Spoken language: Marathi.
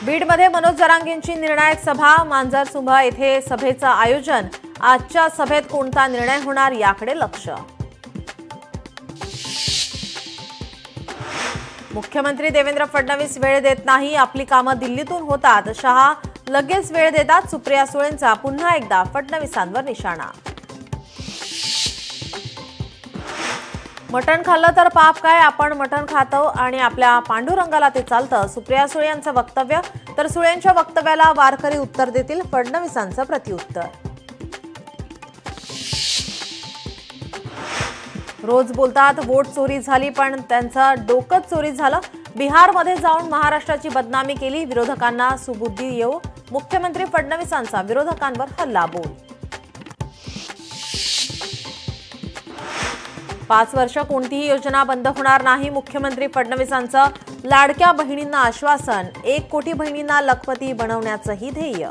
बीडमध्ये मनोज जरांगेंची निर्णायक सभा, मांजरसुंभा येथे सभेचं आयोजन। आजच्या सभेत कोणता निर्णय होणार याकडे लक्ष। मुख्यमंत्री देवेंद्र फडणवीस वेळ देत नाही, आपली कामं दिल्लीतून होतात। शहा लगेच वेळ देतात। सुप्रिया सुळेंचा पुन्हा एकदा फडणवीसांवर निशाणा। मटण खाल्लं तर पाप काय, आपण मटण खातो आणि आपल्या पांडुरंगाला ते चालतं। सुप्रिया सुळे यांचं वक्तव्य, तर सुळेंच्या वक्तव्याला वारकरी उत्तर देतील, फडणवीसांचं प्रत्युत्तर। रोज बोलतात वोट चोरी झाली, पण त्यांचं डोकंच चोरी झालं। बिहारमध्ये जाऊन महाराष्ट्राची बदनामी केली, विरोधकांना सुबुद्धी येऊ। मुख्यमंत्री फडणवीसांचा विरोधकांवर हल्लाबोल। 5 वर्ष कोणतीही योजना बंद होणार नाही, मुख्यमंत्री फडणवीसांचं। लाडक्या बहिणींना आश्वासन, 1 कोटी बहिणींना लखपती बनवण्याचंही ध्येय।